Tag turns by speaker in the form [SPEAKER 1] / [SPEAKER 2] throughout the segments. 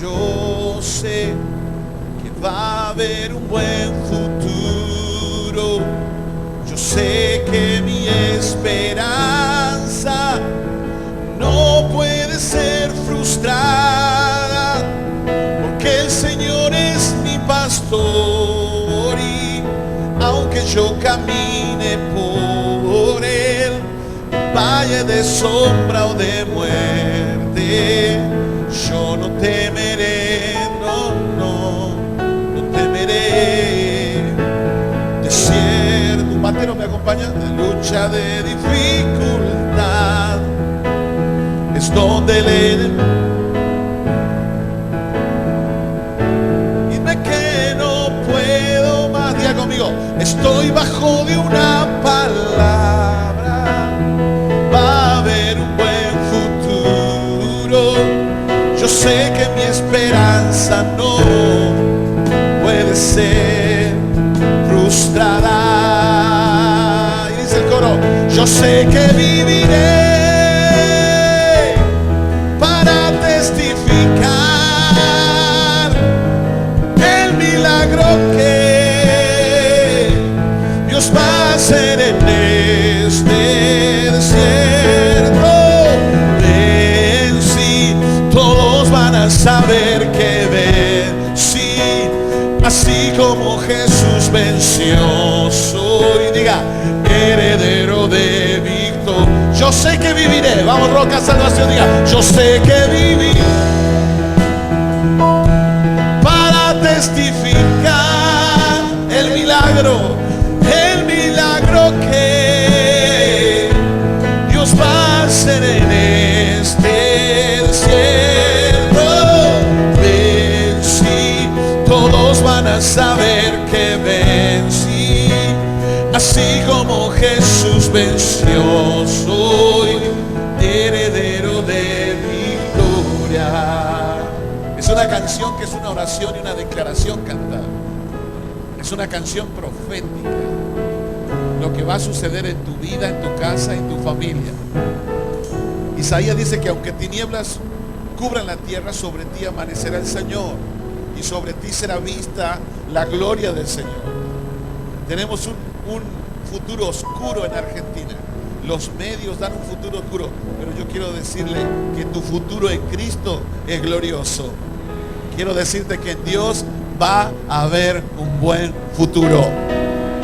[SPEAKER 1] Yo sé que va a haber un buen futuro. Yo sé que mi esperanza no puede ser frustrada, porque el Señor es mi pastor y aunque yo camine por el valle de sombra o de muerte, yo no temeré, no temeré. Desierto, un batero me acompaña, de lucha, de dificultad, es donde le dime que no puedo más. Diga conmigo, estoy bajo de una palabra, va a haber un buen futuro. Yo sé que mi esperanza no puede ser frustrada. Y dice el coro, yo sé que viviré para testificar el milagro que Dios va a hacer en este desierto. Vencí, todos van a saber que vencí, así como Jesús venció. Soy, diga, heredero de Víctor. Yo sé que viviré, vamos Roca Salvación, diga, yo sé que viviré para testificar el milagro que Dios va a hacer en este desierto. Vencí, todos van a saber que vencí, así como Jesús venció. Soy heredero de victoria. Es una canción que es una oración y una declaración cantada. Es una canción profética. Lo que va a suceder en tu vida, en tu casa, en tu familia. Isaías dice que aunque tinieblas cubran la tierra, sobre ti amanecerá el Señor y sobre ti será vista la gloria del Señor. Tenemos un futuro oscuro en Argentina. Los medios dan un futuro oscuro, pero yo quiero decirle que tu futuro en Cristo es glorioso. Quiero decirte que en Dios va a haber un buen futuro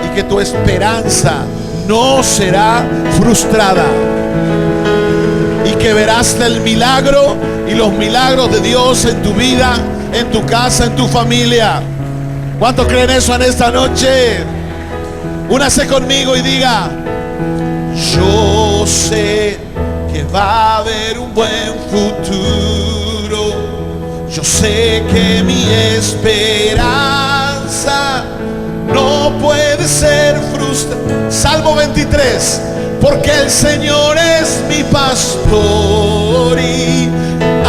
[SPEAKER 1] y que tu esperanza no será frustrada y que verás el milagro y los milagros de Dios en tu vida, en tu casa, en tu familia. ¿Cuántos creen eso en esta noche? Únase conmigo y diga, yo sé que va a haber un buen futuro. Yo sé que mi esperanza no puede ser frustrada. Salmo 23, porque el Señor es mi pastor y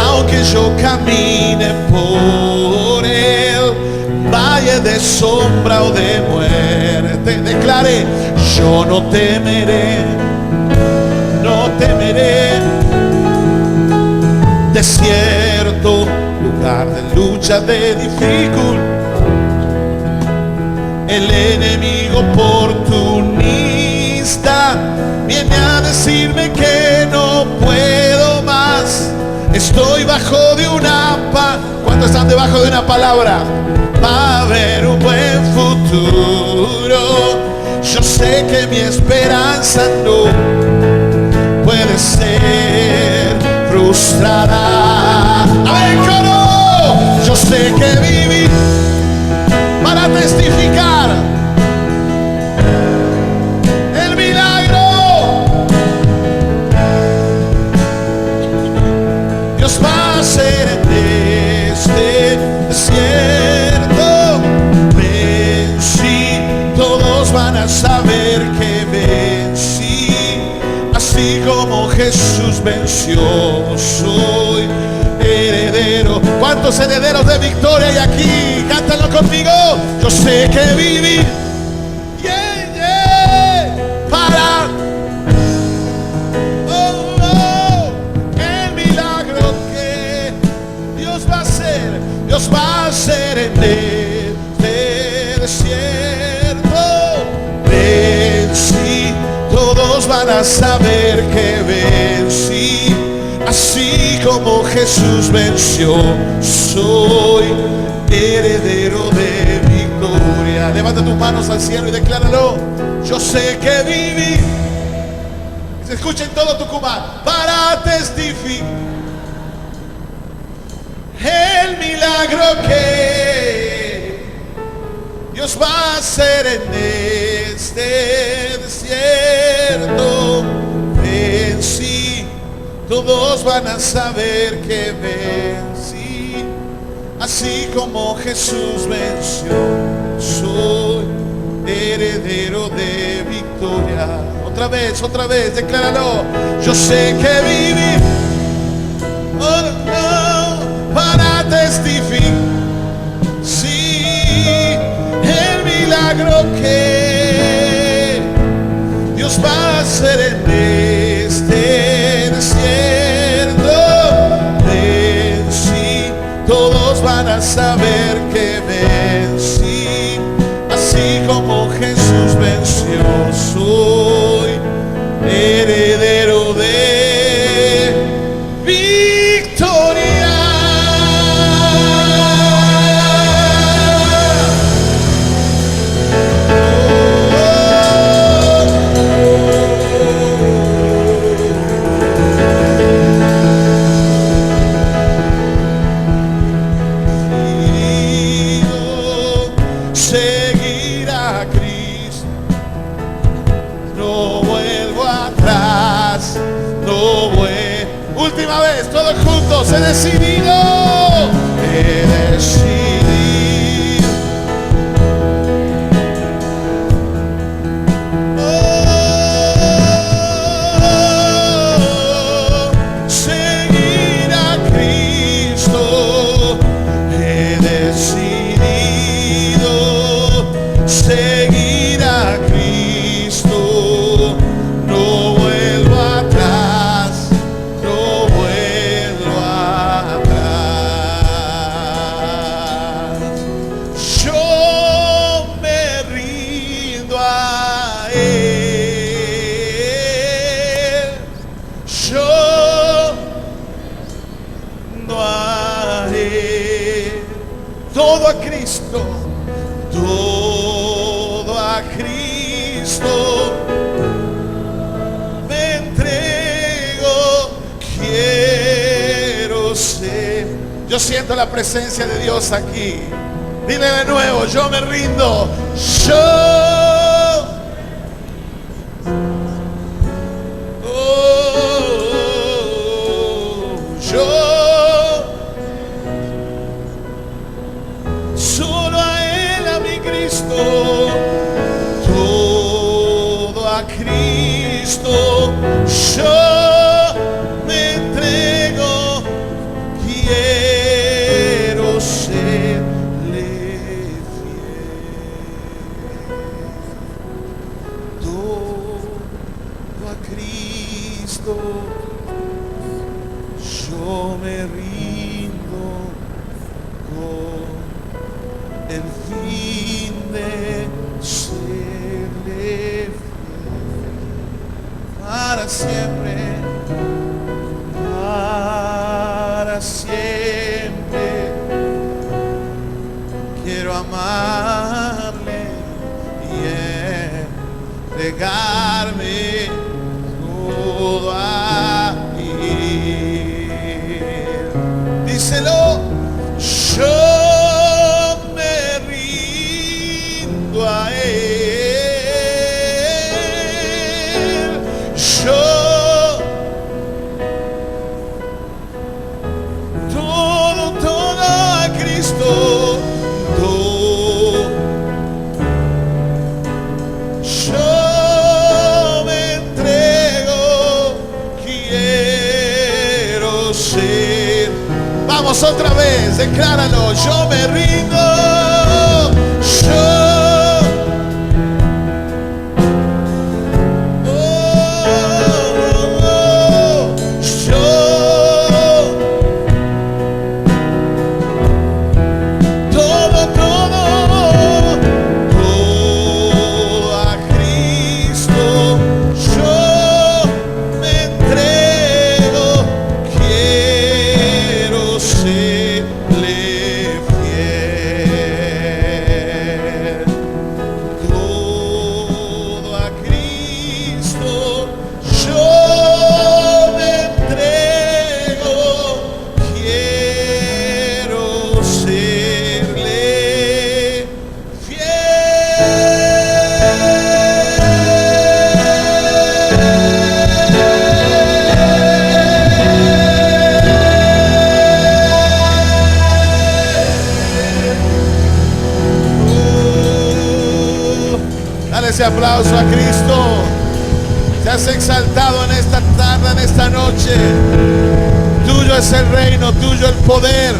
[SPEAKER 1] aunque yo camine por el valle de sombra o de muerte, declare, yo no temeré, no temeré. Desierto, lugar de lucha, de dificultad, el enemigo oportunista viene a decirme que no puedo más. Estoy bajo de una ¿cuántos están debajo de una palabra? Va a haber un buen futuro. Yo sé que mi esperanza no puede ser frustrada. A ver, coro. Yo sé que viví para testificar el milagro. Dios va a hacer en este desierto. Vencí, todos van a saber que vencí, así como Jesús venció. Soy heredero. ¿Cuántos herederos de victoria hay aquí? Cántalo conmigo. Yo sé que viví para el milagro que Dios va a hacer todos van a saber que vencí. Así como Jesús venció, soy heredero de victoria. Levanta tus manos al cielo y decláralo. Yo sé que viví. Se escucha en todo Tucumán para testificar el milagro que Dios va a hacer en este desierto. Vencí, todos van a saber que vencí. Así como Jesús venció, soy heredero de victoria. Otra vez, decláralo. Yo sé que viví, oh, no, para testificar, sí, el milagro que Dios va a hacer en este desierto. Vencí, todos van a saber que vencí. Así como Jesús venció, soy heredero de victoria. Seguir a Cristo, no vuelvo atrás, no vuelvo. Última vez, todos juntos, he decidido, he decidido. Seguir a Cristo, he decidido seguir a Cristo, no vuelvo atrás, no vuelvo atrás. Yo me rindo a Él, yo no haré. Todo a Cristo, todo a Cristo me entrego, quiero ser. Yo siento la presencia de Dios aquí. Dile de nuevo, yo me rindo, solo a Él, a mi Cristo, todo a Cristo, yo me entrego, quiero serle fiel. Todo a Cristo, yo me rindo con el fin de serle fiel para siempre, para siempre. Quiero amarle y entregarme todo a Él. Díselo, yo a Él, yo todo a Cristo, todo, yo me entrego, quiero ser. Vamos otra vez, decláralo, yo me rindo, yo. Todo a Cristo, yo ese aplauso a Cristo. Seas exaltado en esta tarde, en esta noche. Tuyo es el reino, tuyo el poder,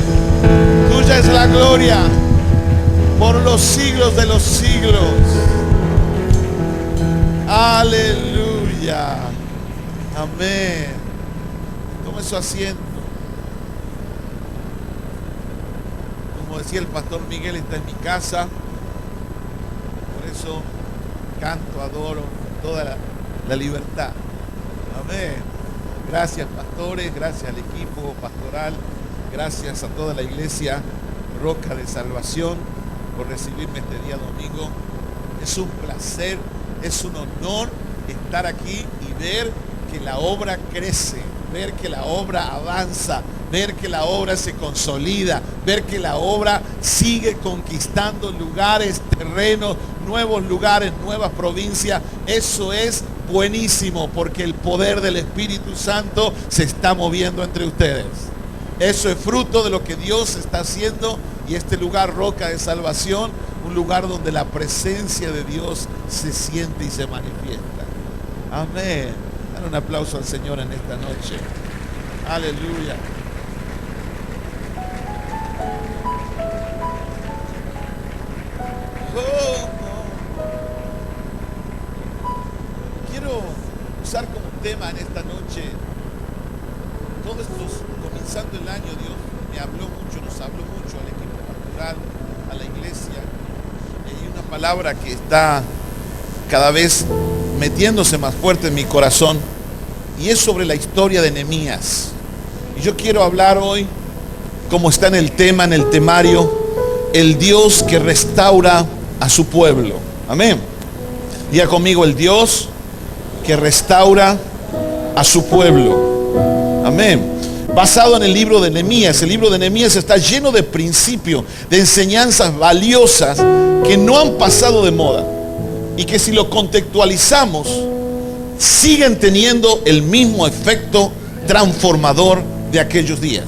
[SPEAKER 1] tuya es la gloria por los siglos de los siglos. Aleluya. Amén. Tome su asiento. Como decía el pastor Miguel, está en mi casa. Por eso canto, adoro con toda la libertad. Amén. Gracias, pastores, gracias al equipo pastoral, gracias a toda la iglesia Roca de Salvación por recibirme este día domingo. Es un placer, es un honor estar aquí y ver que la obra crece, ver que la obra avanza, ver que la obra se consolida, ver que la obra sigue conquistando lugares, terrenos, nuevos lugares, nuevas provincias. Eso es buenísimo, porque el poder del Espíritu Santo se está moviendo entre ustedes. Eso es fruto de lo que Dios está haciendo, y este lugar, Roca de Salvación, un lugar donde la presencia de Dios se siente y se manifiesta. Amén. Dan un aplauso al Señor en esta noche. Aleluya. Quiero usar como tema en esta noche, todo esto comenzando el año, Dios me habló mucho, nos habló mucho al equipo pastoral, a la iglesia, y hay una palabra que está cada vez metiéndose más fuerte en mi corazón, y es sobre la historia de Nehemías. Y yo quiero hablar hoy, como está en el tema, en el temario, el Dios que restaura a su pueblo. Amén. Diga conmigo, el Dios que restaura a su pueblo. Amén. Basado en el libro de Nehemías. El libro de Nehemías está lleno de principios, de enseñanzas valiosas que no han pasado de moda, y que si lo contextualizamos siguen teniendo el mismo efecto transformador de aquellos días.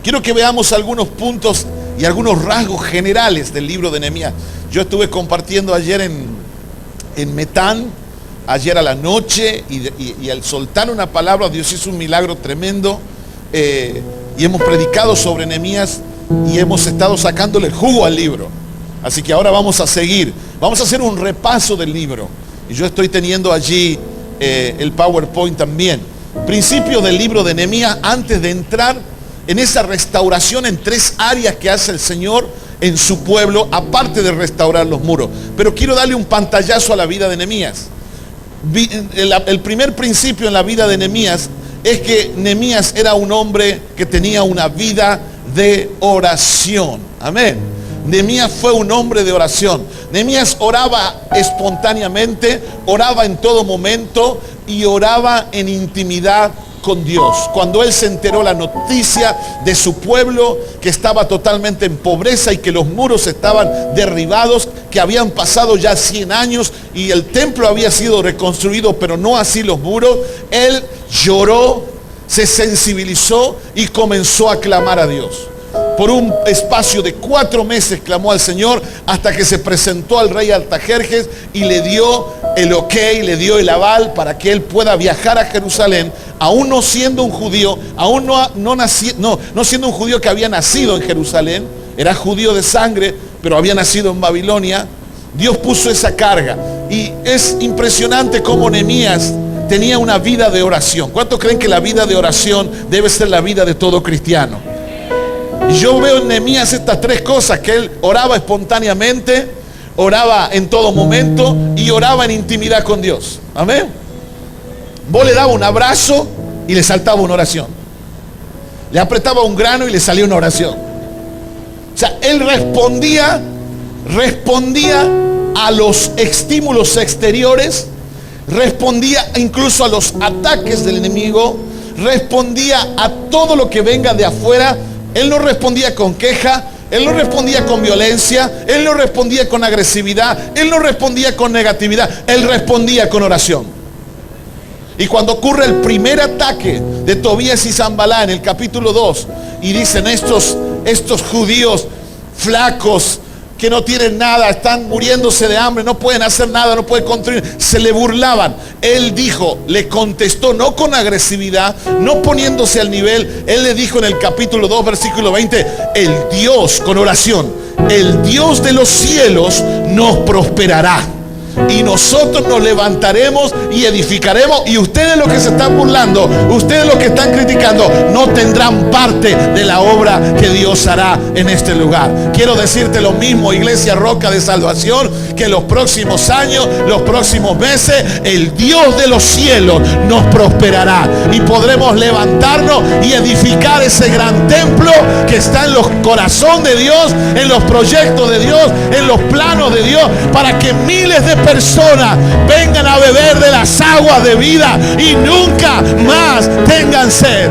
[SPEAKER 1] Quiero que veamos algunos puntos y algunos rasgos generales del libro de Nehemías. Yo estuve compartiendo ayer en Metán, ayer a la noche, y al soltar una palabra, Dios hizo un milagro tremendo, y hemos predicado sobre Nehemías y hemos estado sacándole jugo al libro. Así que ahora vamos a seguir, vamos a hacer un repaso del libro, y yo estoy teniendo allí el PowerPoint también. Principio del libro de Nehemías, antes de entrar en esa restauración en tres áreas que hace el Señor en su pueblo, aparte de restaurar los muros. Pero quiero darle un pantallazo a la vida de Nehemías. El primer principio en la vida de Nehemías es que Nehemías era un hombre que tenía una vida de oración. Amén. Nehemías fue un hombre de oración. Nehemías oraba espontáneamente, oraba en todo momento y oraba en intimidad con Dios. Cuando él se enteró la noticia de su pueblo, que estaba totalmente en pobreza y que los muros estaban derribados, que habían pasado ya 100 años y el templo había sido reconstruido, pero no así los muros, él lloró, se sensibilizó y comenzó a clamar a Dios. Por un espacio de 4 meses clamó al Señor, hasta que se presentó al rey Artajerjes y le dio el ok, le dio el aval para que él pueda viajar a Jerusalén, aún no siendo un judío, aún no siendo un judío que había nacido en Jerusalén, era judío de sangre, pero había nacido en Babilonia. Dios puso esa carga, y es impresionante cómo Nehemías tenía una vida de oración. ¿Cuántos creen que la vida de oración debe ser la vida de todo cristiano? Y yo veo en Nehemías estas 3 cosas: que él oraba espontáneamente, oraba en todo momento y oraba en intimidad con Dios. Amén. Vos le daba un abrazo y le saltaba una oración, le apretaba un grano y le salía una oración. O sea, él respondía a los estímulos exteriores, respondía incluso a los ataques del enemigo, respondía a todo lo que venga de afuera. Él no respondía con queja, él no respondía con violencia, él no respondía con agresividad, él no respondía con negatividad, él respondía con oración. Y cuando ocurre el primer ataque de Tobías y Sanbalá en el capítulo 2, y dicen estos judíos flacos, que no tienen nada, están muriéndose de hambre, no pueden hacer nada, no pueden construir, se le burlaban. Él dijo, le contestó, no con agresividad, no poniéndose al nivel. Él le dijo en el capítulo 2, versículo 20, el Dios, con oración, el Dios de los cielos nos prosperará. Y nosotros nos levantaremos y edificaremos. Y ustedes los que se están burlando, ustedes los que están criticando, no tendrán parte de la obra que Dios hará en este lugar. Quiero decirte lo mismo, Iglesia Roca de Salvación, que los próximos años, los próximos meses, el Dios de los cielos nos prosperará. Y podremos levantarnos y edificar ese gran templo que está en los corazones de Dios, en los proyectos de Dios, en los planos de Dios, para que miles de personas vengan a beber de las aguas de vida y nunca más tengan sed.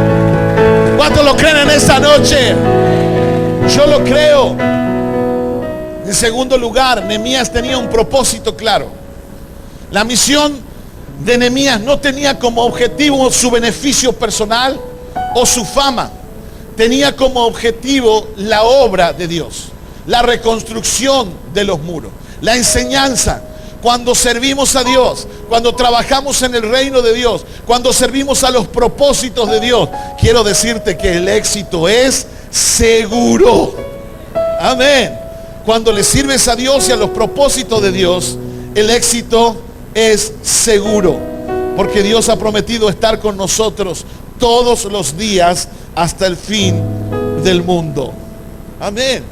[SPEAKER 1] ¿Cuántos lo creen en esta noche? Yo lo creo. En segundo lugar, Nehemías tenía un propósito claro. La misión de Nehemías no tenía como objetivo su beneficio personal o su fama. Tenía como objetivo la obra de Dios, la reconstrucción de los muros, la enseñanza. Cuando servimos a Dios, cuando trabajamos en el reino de Dios, cuando servimos a los propósitos de Dios, quiero decirte que el éxito es seguro. Amén. Cuando le sirves a Dios y a los propósitos de Dios, el éxito es seguro. Porque Dios ha prometido estar con nosotros todos los días hasta el fin del mundo. Amén.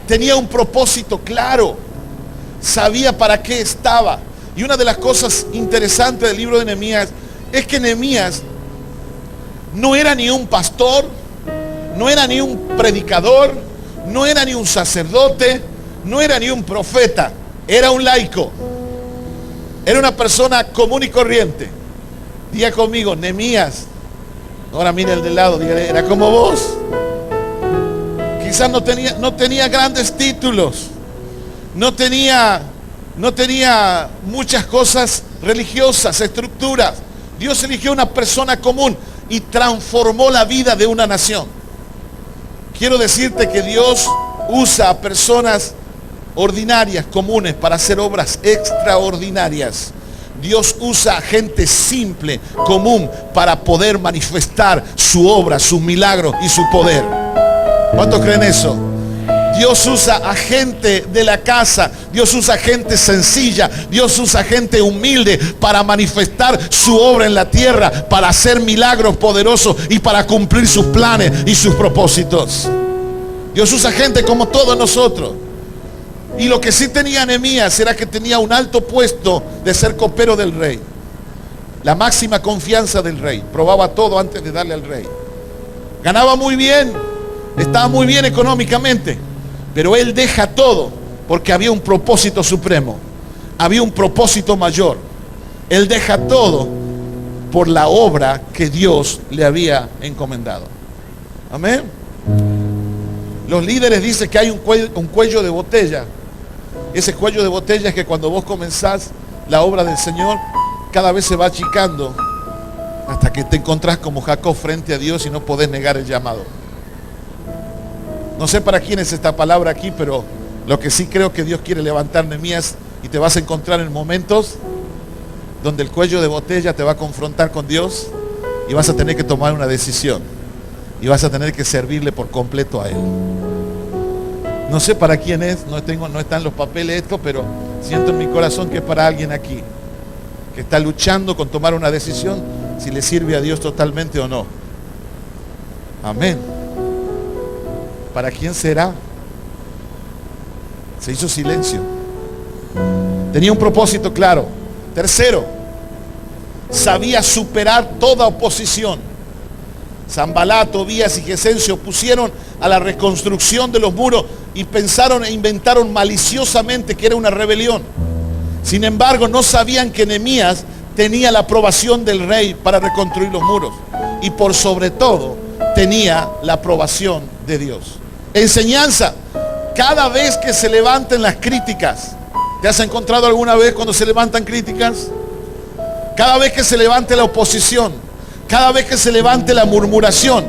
[SPEAKER 1] Tenía un propósito claro. Sabía para qué estaba. Y una de las cosas interesantes del libro de Nehemías es que Nehemías no era ni un pastor, no era ni un predicador, no era ni un sacerdote, no era ni un profeta. Era un laico. Era una persona común y corriente. Diga conmigo, Nehemías. Ahora mira el del lado, dígale, era como vos. Quizás no tenía grandes títulos. No tenía muchas cosas religiosas, estructuras. Dios eligió una persona común y transformó la vida de una nación. Quiero decirte que Dios usa a personas ordinarias, comunes, para hacer obras extraordinarias. Dios usa a gente simple, común, para poder manifestar su obra, sus milagros y su poder. ¿Cuántos creen eso? Dios usa a gente de la casa, Dios usa a gente sencilla, Dios usa a gente humilde para manifestar su obra en la tierra, para hacer milagros poderosos y para cumplir sus planes y sus propósitos. Dios usa gente como todos nosotros. Y lo que sí tenía Nehemías era que tenía un alto puesto de ser copero del rey. La máxima confianza del rey. Probaba todo antes de darle al rey. Ganaba muy bien, estaba muy bien económicamente. Pero él deja todo porque había un propósito supremo. Había un propósito mayor. Él deja todo por la obra que Dios le había encomendado. Amén. Los líderes dicen que hay un cuello de botella. Ese cuello de botella es que cuando vos comenzás la obra del Señor, cada vez se va achicando hasta que te encontrás como Jacob frente a Dios y no podés negar el llamado. No sé para quién es esta palabra aquí, pero lo que sí creo que Dios quiere levantar, Nehemías, y te vas a encontrar en momentos donde el cuello de botella te va a confrontar con Dios y vas a tener que tomar una decisión y vas a tener que servirle por completo a Él. No sé para quién es, no están los papeles esto, pero siento en mi corazón que es para alguien aquí que está luchando con tomar una decisión si le sirve a Dios totalmente o no. Amén. ¿Para quién será? Se hizo silencio. Tenía un propósito claro. Tercero, sabía superar toda oposición. Sanbalat, Tobías y Gesem se opusieron a la reconstrucción de los muros y pensaron e inventaron maliciosamente que era una rebelión. Sin embargo, no sabían que Nehemías tenía la aprobación del rey para reconstruir los muros. Y por sobre todo, tenía la aprobación de Dios. Enseñanza. Cada vez que se levanten las críticas, ¿te has encontrado alguna vez cuando se levantan críticas? Cada vez que se levante la oposición, cada vez que se levante la murmuración,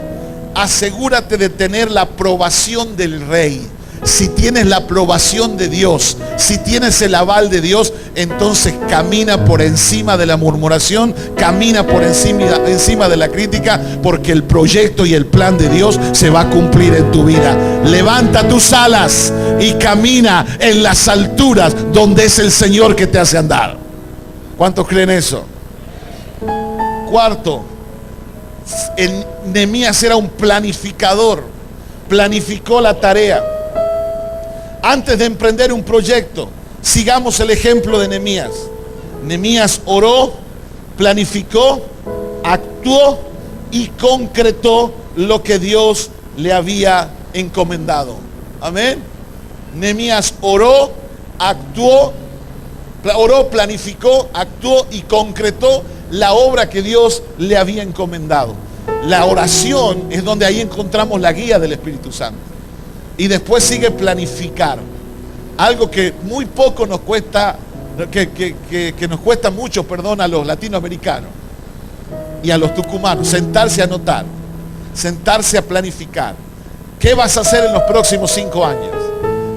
[SPEAKER 1] asegúrate de tener la aprobación del rey, si tienes la aprobación de Dios, si tienes el aval de Dios, entonces camina por encima de la murmuración, camina por encima de la crítica, porque el proyecto y el plan de Dios se va a cumplir en tu vida. Levanta tus alas y camina en las alturas donde es el Señor que te hace andar. ¿Cuántos creen eso? Cuarto, Nehemías era un planificador. Planificó la tarea. Antes de emprender un proyecto, sigamos el ejemplo de Nehemías. Nehemías oró, planificó, actuó y concretó lo que Dios le había encomendado. Amén. Nehemías oró, planificó, actuó y concretó la obra que Dios le había encomendado. La oración es donde ahí encontramos la guía del Espíritu Santo. Y después sigue planificar. Algo que muy poco nos cuesta, que nos cuesta mucho, a los latinoamericanos y a los tucumanos. Sentarse a anotar, sentarse a planificar. ¿Qué vas a hacer en los próximos 5 años?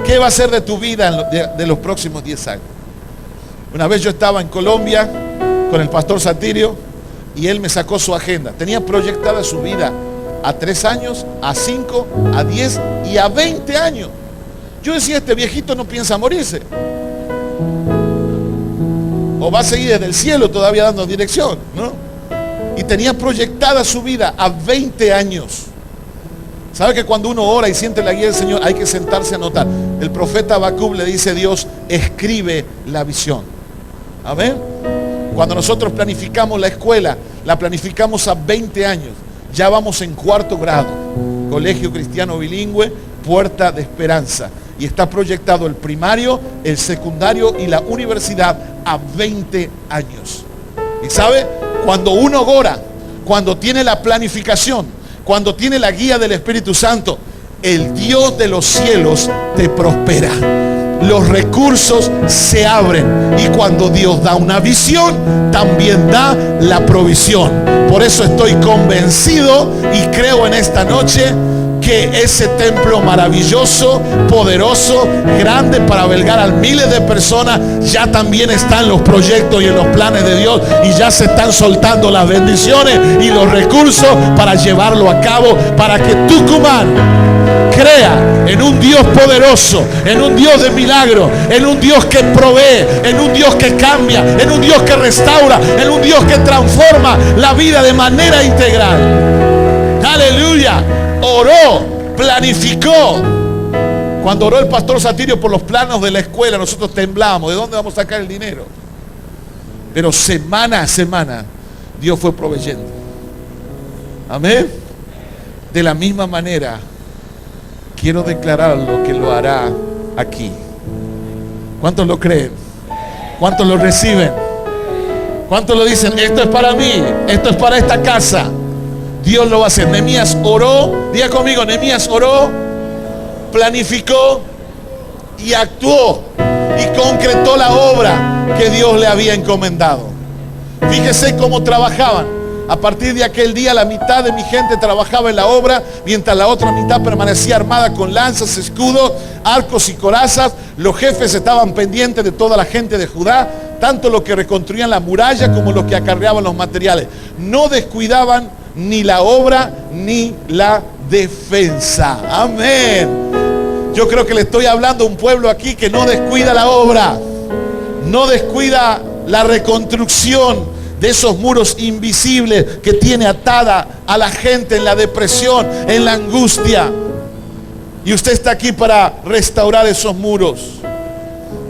[SPEAKER 1] ¿Qué va a ser de tu vida de los próximos 10 años? Una vez yo estaba en Colombia con el pastor Satirio y él me sacó su agenda. Tenía proyectada su vida a 3 años, a 5, a 10 y a 20 años. Yo decía, este viejito no piensa morirse. O va a seguir desde el cielo todavía dando dirección, ¿no? Y tenía proyectada su vida a 20 años. ¿Sabe que cuando uno ora y siente la guía del Señor, hay que sentarse a anotar? El profeta Habacuc le dice a Dios, escribe la visión. Amén. Cuando nosotros planificamos la escuela, la planificamos a 20 años. Ya vamos en 4º grado. Colegio Cristiano Bilingüe, Puerta de Esperanza. Y está proyectado el primario, el secundario y la universidad a 20 años. Y sabe, cuando uno ora, cuando tiene la planificación, cuando tiene la guía del Espíritu Santo, el Dios de los cielos te prospera. Los recursos se abren. Y cuando Dios da una visión, también da la provisión. Por eso estoy convencido y creo en esta noche que ese templo maravilloso, poderoso, grande para albergar a miles de personas, ya también están los proyectos y en los planes de Dios, y ya se están soltando las bendiciones y los recursos para llevarlo a cabo, para que Tucumán crea en un Dios poderoso, en un Dios de milagro, en un Dios que provee, en un Dios que cambia, en un Dios que restaura, en un Dios que transforma la vida de manera integral. Aleluya. Oró, planificó. Cuando oró el pastor Satirio por los planos de la escuela, nosotros temblamos. ¿De dónde vamos a sacar el dinero? Pero semana a semana Dios fue proveyendo. Amén. De la misma manera, quiero declararlo que lo hará aquí. ¿Cuántos lo creen? ¿Cuántos lo reciben? ¿Cuántos lo dicen? Esto es para mí, esto es para esta casa. Dios lo va a hacer. Nehemías oró, diga conmigo, Nehemías oró, planificó y actuó y concretó la obra que Dios le había encomendado. Fíjese cómo trabajaban. A partir de aquel día, la mitad de mi gente trabajaba en la obra, mientras la otra mitad permanecía armada con lanzas, escudos, arcos y corazas. Los jefes estaban pendientes de toda la gente de Judá, tanto los que reconstruían la muralla como los que acarreaban los materiales. No descuidaban ni la obra ni la defensa. Amén. Yo creo que le estoy hablando a un pueblo aquí que no descuida la obra, no descuida la reconstrucción de esos muros invisibles que tiene atada a la gente en la depresión, en la angustia. Y usted está aquí para restaurar esos muros.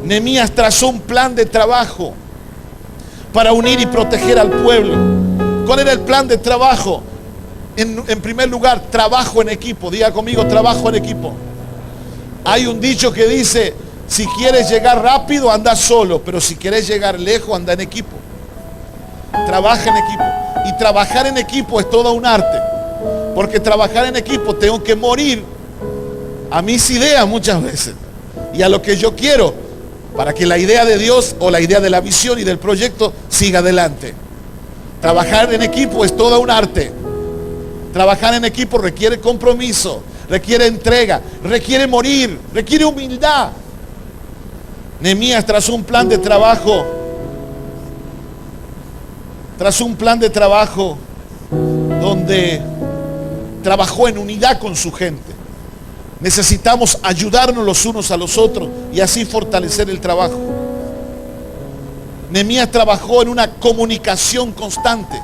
[SPEAKER 1] Nehemías trazó un plan de trabajo para unir y proteger al pueblo. ¿Cuál era el plan de trabajo? En primer lugar, trabajo en equipo. Diga conmigo, trabajo en equipo. Hay un dicho que dice, si quieres llegar rápido, anda solo, pero si quieres llegar lejos, anda en equipo. Trabaja en equipo. Y trabajar en equipo es todo un arte. Porque trabajar en equipo tengo que morir a mis ideas muchas veces y a lo que yo quiero, para que la idea de Dios o la idea de la visión y del proyecto siga adelante. Trabajar en equipo es todo un arte. Trabajar en equipo requiere compromiso, requiere entrega, requiere morir, requiere humildad. Nehemías trazó un plan de trabajo, donde trabajó en unidad con su gente. Necesitamos ayudarnos los unos a los otros y así fortalecer el trabajo. Nehemías trabajó en una comunicación constante.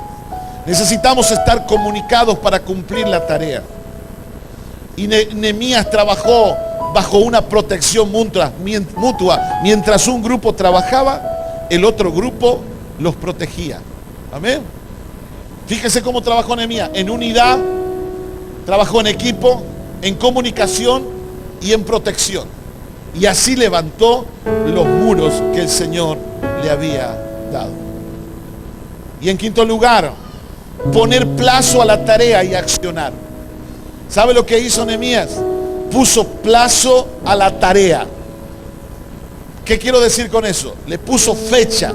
[SPEAKER 1] Necesitamos estar comunicados para cumplir la tarea. Y Nehemías trabajó bajo una protección mutua. Mientras un grupo trabajaba, el otro grupo los protegía. Amén. Fíjese cómo trabajó Nehemías: en unidad, trabajó en equipo, en comunicación y en protección. Y así levantó los muros que el Señor le había dado. Y en quinto lugar, poner plazo a la tarea y accionar. ¿Sabe lo que hizo Nehemías? Puso plazo a la tarea. ¿Qué quiero decir con eso? Le puso fecha.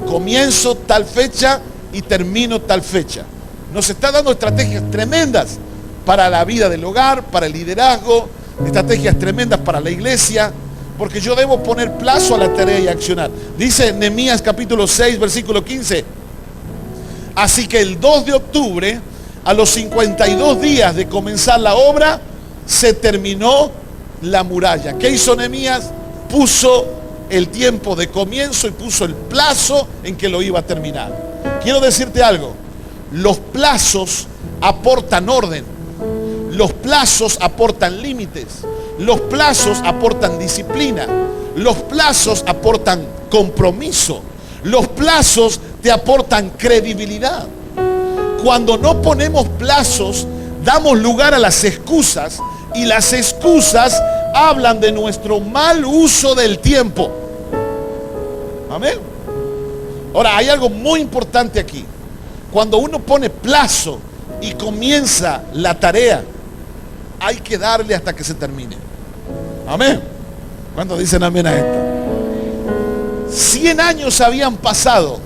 [SPEAKER 1] Comienzo tal fecha y termino tal fecha. Nos está dando estrategias tremendas para la vida del hogar, para el liderazgo, estrategias tremendas para la iglesia, porque yo debo poner plazo a la tarea y accionar. Dice Nehemías capítulo 6, versículo 15. Así que el 2 de octubre, a los 52 días de comenzar la obra, se terminó la muralla. ¿Qué hizo Nehemías? Puso el tiempo de comienzo y puso el plazo en que lo iba a terminar. Quiero decirte algo: los plazos aportan orden, los plazos aportan límites, los plazos aportan disciplina, los plazos aportan compromiso, los plazos te aportan credibilidad. Cuando no ponemos plazos, damos lugar a las excusas, y las excusas hablan de nuestro mal uso del tiempo. Amén. Ahora, hay algo muy importante aquí. Cuando uno pone plazo y comienza la tarea, hay que darle hasta que se termine. Amén. ¿Cuántos dicen amén a esto? 100 años habían pasado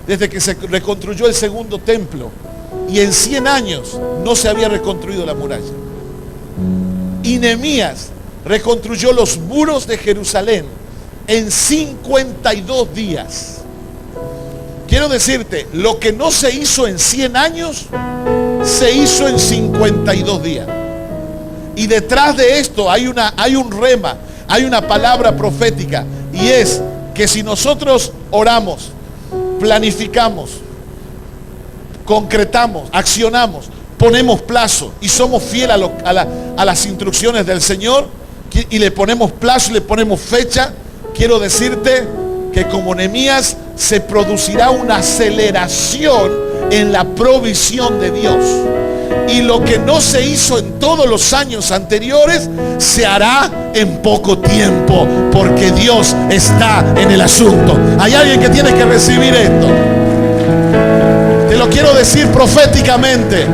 [SPEAKER 1] desde que se reconstruyó el segundo templo, y en 100 años no se había reconstruido la muralla. Y Nehemías reconstruyó los muros de Jerusalén en 52 días. Quiero decirte, lo que no se hizo en 100 años, se hizo en 52 días. Y detrás de esto hay un rema, hay una palabra profética, y es que si nosotros oramos, planificamos, concretamos, accionamos, ponemos plazo y somos fieles a las instrucciones del Señor, y le ponemos plazo y le ponemos fecha, quiero decirte que como Nehemías se producirá una aceleración en la provisión de Dios. Y lo que no se hizo en todos los años anteriores, se hará en poco tiempo, porque Dios está en el asunto. Hay alguien que tiene que recibir esto. Te lo quiero decir proféticamente.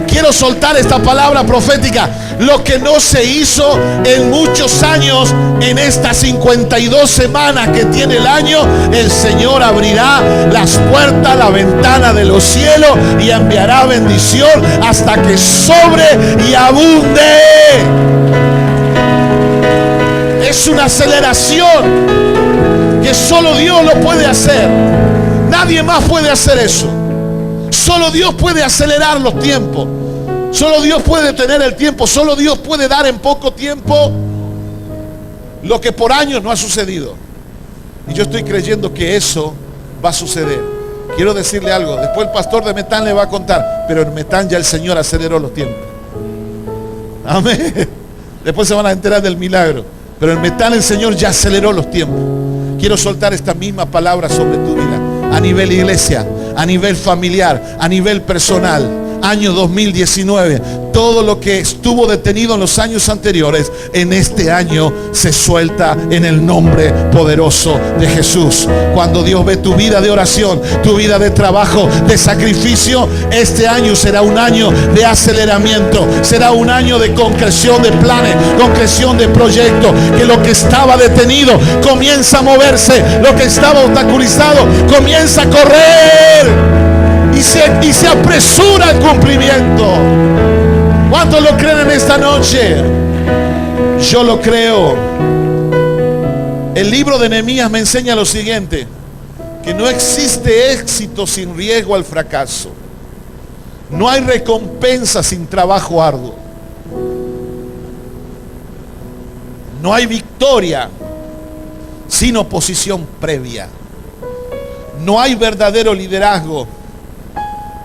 [SPEAKER 1] Quiero soltar esta palabra profética. Lo que no se hizo en muchos años, en estas 52 semanas que tiene el año, el Señor abrirá las puertas, la ventana de los cielos, y enviará bendición hasta que sobre y abunde. Es una aceleración que solo Dios lo puede hacer. Nadie más puede hacer eso. Solo Dios puede acelerar los tiempos. Solo Dios puede tener el tiempo. Solo Dios puede dar en poco tiempo lo que por años no ha sucedido. Y yo estoy creyendo que eso va a suceder. Quiero decirle algo. Después el pastor de Metán le va a contar, pero en Metán ya el Señor aceleró los tiempos. Amén. Después se van a enterar del milagro, pero en Metán el Señor ya aceleró los tiempos. Quiero soltar esta misma palabra sobre tu vida, a nivel iglesia, a nivel familiar, a nivel personal. Año 2019, todo lo que estuvo detenido en los años anteriores, en este año se suelta en el nombre poderoso de Jesús. Cuando Dios ve tu vida de oración, tu vida de trabajo, de sacrificio, este año será un año de aceleramiento, será un año de concreción de planes, concreción de proyectos, que lo que estaba detenido comienza a moverse, lo que estaba obstaculizado comienza a correr. Y se apresura el cumplimiento. ¿Cuántos lo creen en esta noche? Yo lo creo. El libro de Nehemías me enseña lo siguiente: que no existe éxito sin riesgo al fracaso. No hay recompensa sin trabajo arduo. No hay victoria sin oposición previa. No hay verdadero liderazgo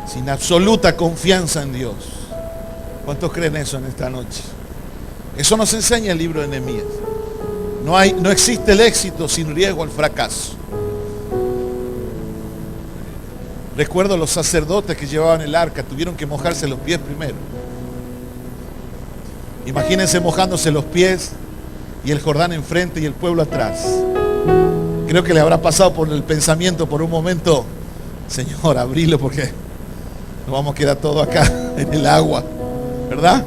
[SPEAKER 1] sin absoluta confianza en Dios. ¿Cuántos creen eso en esta noche? Eso nos enseña el libro de Nehemías. No existe el éxito sin riesgo al fracaso. Recuerdo los sacerdotes que llevaban el arca, tuvieron que mojarse los pies primero. Imagínense mojándose los pies y el Jordán enfrente y el pueblo atrás. Creo que le habrá pasado por el pensamiento por un momento: Señor, abrilo porque nos vamos a quedar todo acá en el agua, ¿verdad?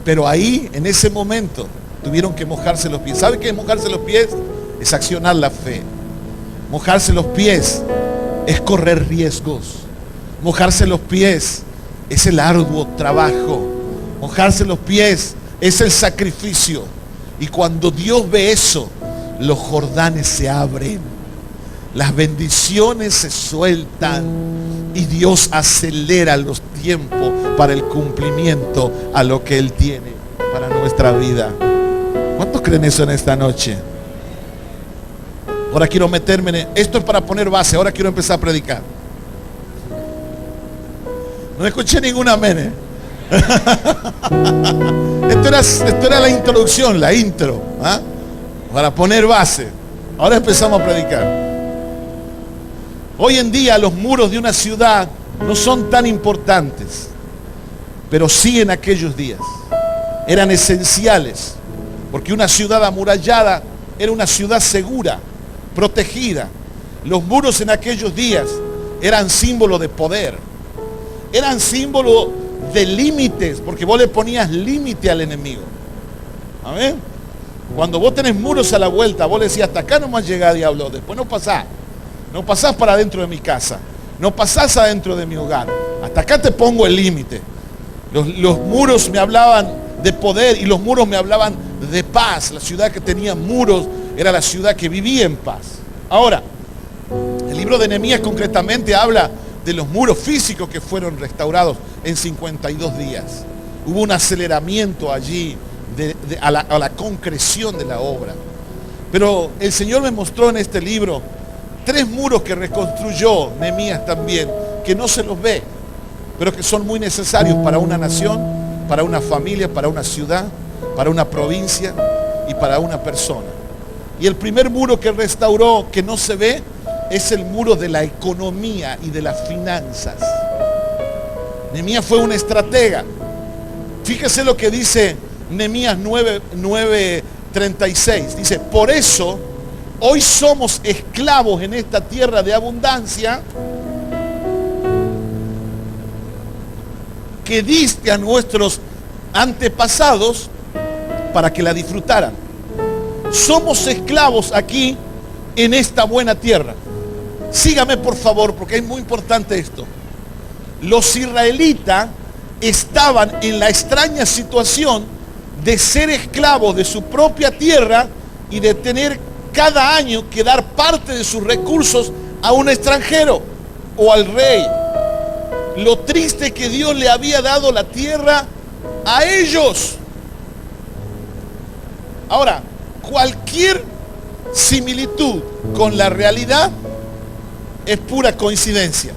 [SPEAKER 1] Pero ahí, en ese momento, tuvieron que mojarse los pies. ¿Sabe qué es mojarse los pies? Es accionar la fe. Mojarse los pies es correr riesgos. Mojarse los pies es el arduo trabajo. Mojarse los pies es el sacrificio. Y cuando Dios ve eso, los Jordanes se abren, las bendiciones se sueltan y Dios acelera los tiempos para el cumplimiento a lo que Él tiene para nuestra vida. ¿Cuántos creen eso en esta noche? Ahora quiero meterme en esto, es para poner base. Ahora quiero empezar a predicar. No escuché ningún amén. Esto era la introducción, la intro, ¿ah? Para poner base. Ahora empezamos a predicar. Hoy en día los muros de una ciudad no son tan importantes, pero sí en aquellos días eran esenciales, porque una ciudad amurallada era una ciudad segura, protegida. Los muros en aquellos días eran símbolo de poder, eran símbolo de límites, porque vos le ponías límite al enemigo. Amén. Cuando vos tenés muros a la vuelta, vos le decías: hasta acá nomás llega, diablo, después no pasás. No pasás para adentro de mi casa, no pasás adentro de mi hogar. Hasta acá te pongo el límite. Los muros me hablaban de poder y los muros me hablaban de paz. La ciudad que tenía muros era la ciudad que vivía en paz. Ahora, el libro de Nehemías concretamente habla de los muros físicos que fueron restaurados en 52 días. Hubo un aceleramiento allí a la concreción de la obra. Pero el Señor me mostró en este libro 3 muros que reconstruyó Nehemías también, que no se los ve, pero que son muy necesarios para una nación, para una familia, para una ciudad, para una provincia y para una persona. Y el primer muro que restauró, que no se ve, es el muro de la economía y de las finanzas. Nehemías fue un estratega. Fíjese lo que dice Nehemías 9:36. Dice: por eso hoy somos esclavos en esta tierra de abundancia que diste a nuestros antepasados para que la disfrutaran. Somos esclavos aquí en esta buena tierra. Sígame por favor, porque es muy importante esto. Los israelitas estaban en la extraña situación de ser esclavos de su propia tierra y de tener cada año que dar parte de sus recursos a un extranjero o al rey. Lo triste que Dios le había dado la tierra a ellos. Ahora, cualquier similitud con la realidad es pura coincidencia.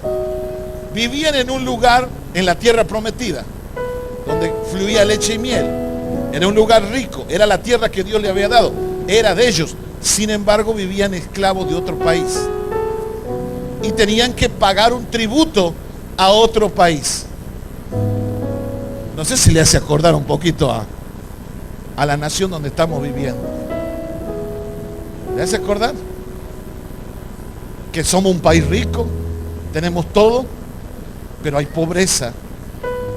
[SPEAKER 1] Vivían en un lugar, en la tierra prometida, donde fluía leche y miel. Era un lugar rico, era la tierra que Dios le había dado, era de ellos. Sin embargo, vivían esclavos de otro país y tenían que pagar un tributo a otro país. No sé si le hace acordar un poquito a la nación donde estamos viviendo. ¿Le hace acordar? Que somos un país rico, tenemos todo, pero hay pobreza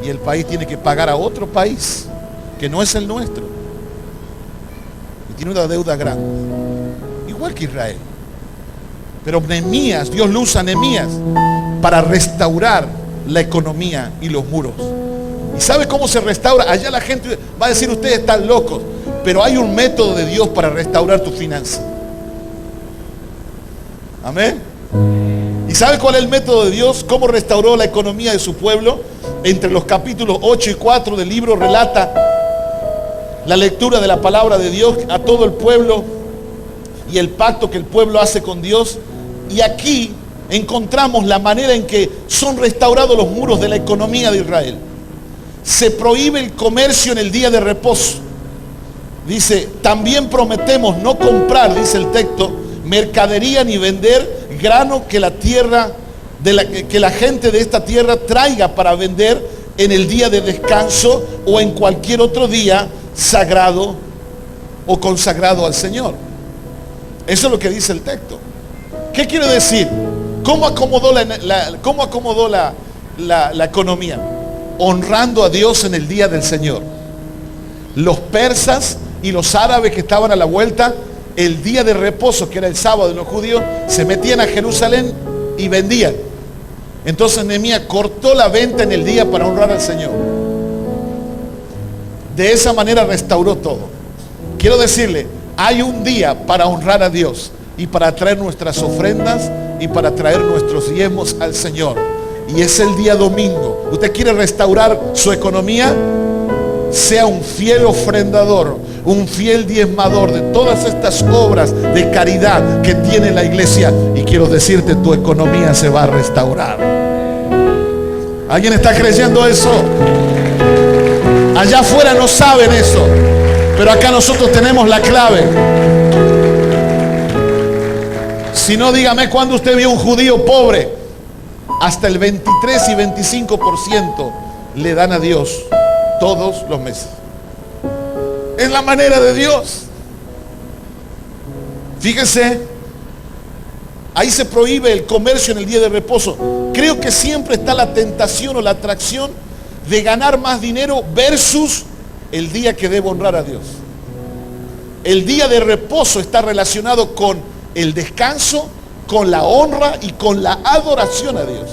[SPEAKER 1] y el país tiene que pagar a otro país que no es el nuestro y tiene una deuda grande, igual que Israel. Pero Nehemías, Dios lo usa a Nehemías para restaurar la economía y los muros. ¿Y sabe cómo se restaura? Allá la gente va a decir, ustedes están locos. Pero hay un método de Dios para restaurar tu finanza. Amén. ¿Y sabe cuál es el método de Dios? ¿Cómo restauró la economía de su pueblo? Entre los capítulos 8 y 4 del libro relata la lectura de la palabra de Dios a todo el pueblo y el pacto que el pueblo hace con Dios. Y aquí encontramos la manera en que son restaurados los muros de la economía de Israel. Se prohíbe el comercio en el día de reposo. Dice, también prometemos no comprar, dice el texto, mercadería ni vender grano que la tierra, que la gente de esta tierra traiga para vender en el día de descanso o en cualquier otro día sagrado o consagrado al Señor. Eso es lo que dice el texto. ¿Qué quiere decir? ¿Cómo acomodó la economía? Honrando a Dios en el día del Señor. Los persas y los árabes que estaban a la vuelta, el día de reposo, que era el sábado de los judíos, se metían a Jerusalén y vendían. Entonces Nehemías cortó la venta en el día para honrar al Señor. De esa manera restauró todo. Quiero decirle, hay un día para honrar a Dios y para traer nuestras ofrendas y para traer nuestros diezmos al Señor. Y es el día domingo. ¿Usted quiere restaurar su economía? Sea un fiel ofrendador, un fiel diezmador de todas estas obras de caridad que tiene la iglesia. Y quiero decirte, tu economía se va a restaurar. ¿Alguien está creyendo eso? Allá afuera no saben eso, pero acá nosotros tenemos la clave. Si no, dígame cuándo usted vio un judío pobre. Hasta el 23 y 25% le dan a Dios todos los meses. Es la manera de Dios. Fíjese, ahí se prohíbe el comercio en el día de reposo. Creo que siempre está la tentación o la atracción de ganar más dinero versus el día que debo honrar a Dios. El día de reposo está relacionado con el descanso, con la honra y con la adoración a Dios.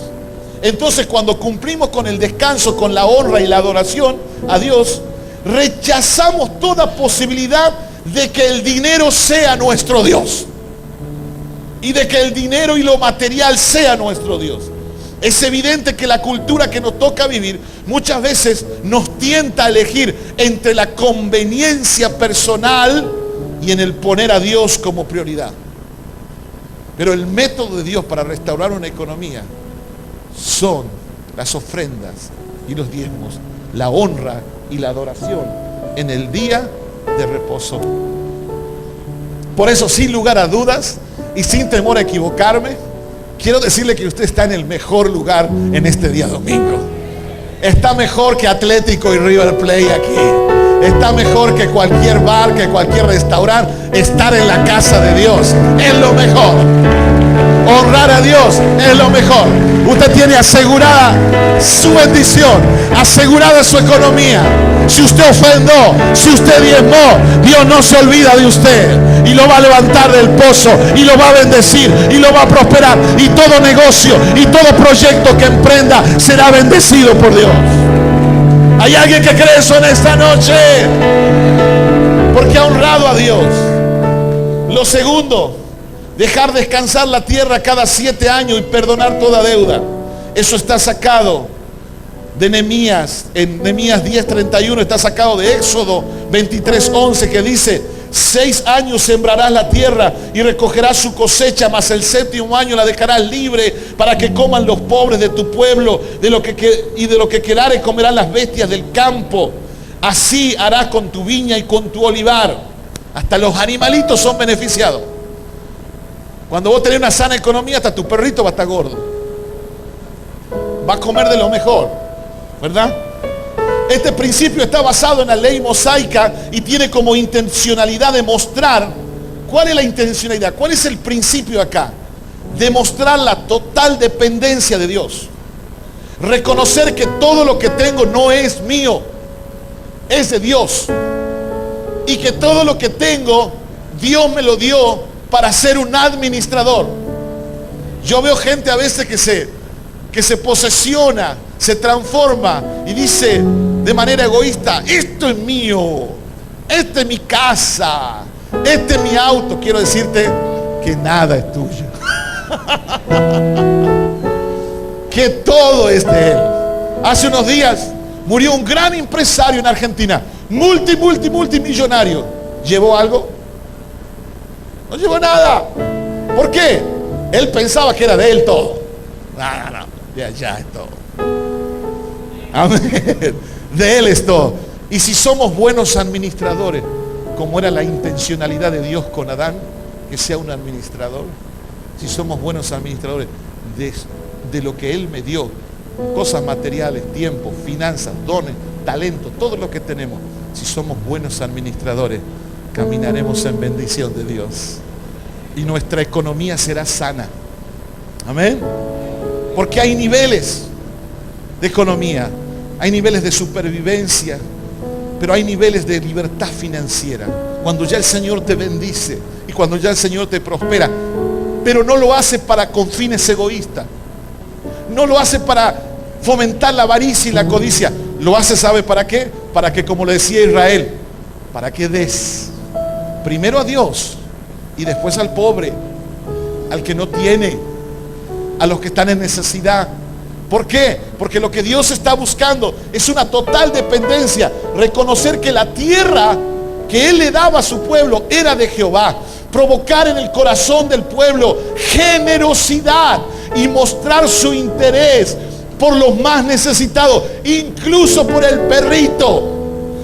[SPEAKER 1] Entonces, cuando cumplimos con el descanso, con la honra y la adoración a Dios, rechazamos toda posibilidad de que el dinero sea nuestro Dios y de que el dinero y lo material sea nuestro Dios. Es evidente que la cultura que nos toca vivir muchas veces nos tienta a elegir entre la conveniencia personal y en el poner a Dios como prioridad. Pero el método de Dios para restaurar una economía son las ofrendas y los diezmos, la honra y la adoración en el día de reposo. Por eso, sin lugar a dudas y sin temor a equivocarme, quiero decirle que usted está en el mejor lugar en este día domingo. Está mejor que Atlético y River Plate aquí. Está mejor que cualquier bar, que cualquier restaurante. Estar en la casa de Dios es lo mejor. Honrar a Dios es lo mejor. Usted tiene asegurada su bendición, asegurada su economía. Si usted ofrendó, si usted diezmó, Dios no se olvida de usted y lo va a levantar del pozo y lo va a bendecir y lo va a prosperar, y todo negocio y todo proyecto que emprenda será bendecido por Dios. ¿Hay alguien que cree eso en esta noche? Porque ha honrado a Dios. Lo segundo, dejar descansar la tierra cada 7 años y perdonar toda deuda. Eso está sacado de Nehemías. En Nehemías 10:31 está sacado de Éxodo 23:11, que dice: 6 años sembrarás la tierra y recogerás su cosecha, mas el 7º año la dejarás libre para que coman los pobres de tu pueblo, de lo que quedare comerán las bestias del campo. Así harás con tu viña y con tu olivar. Hasta los animalitos son beneficiados. Cuando vos tenés una sana economía, hasta tu perrito va a estar gordo. Va a comer de lo mejor, ¿verdad? Este principio está basado en la ley mosaica y tiene como intencionalidad demostrar. ¿Cuál es la intencionalidad? ¿Cuál es el principio acá? Demostrar la total dependencia de Dios. Reconocer que todo lo que tengo no es mío, es de Dios. Y que todo lo que tengo, Dios me lo dio para ser un administrador. Yo veo gente a veces que se posesiona, se transforma y dice de manera egoísta: esto es mío, esta es mi casa, este es mi auto, quiero decirte que nada es tuyo. Que todo es de Él. Hace unos días murió un gran empresario en Argentina, multimillonario. ¿Llevó algo? No llevó nada. ¿Por qué? Él pensaba que era de él todo. No, de allá es todo. Amén. De Él es todo. Y si somos buenos administradores, como era la intencionalidad de Dios con Adán, que sea un administrador. Si somos buenos administradores de lo que Él me dio, cosas materiales, tiempo, finanzas, dones, talento, todo lo que tenemos, si somos buenos administradores, caminaremos en bendición de Dios y nuestra economía será sana. Amén. Porque hay niveles de economía, hay niveles de supervivencia, pero hay niveles de libertad financiera. Cuando ya el Señor te bendice y cuando ya el Señor te prospera, pero no lo hace con fines egoístas. No lo hace para fomentar la avaricia y la codicia. Lo hace, ¿sabe para qué? Para que, como le decía Israel, para que des primero a Dios y después al pobre, al que no tiene, a los que están en necesidad. ¿Por qué? Porque lo que Dios está buscando es una total dependencia. Reconocer que la tierra que Él le daba a su pueblo era de Jehová. Provocar en el corazón del pueblo generosidad y mostrar su interés por los más necesitados, incluso por el perrito,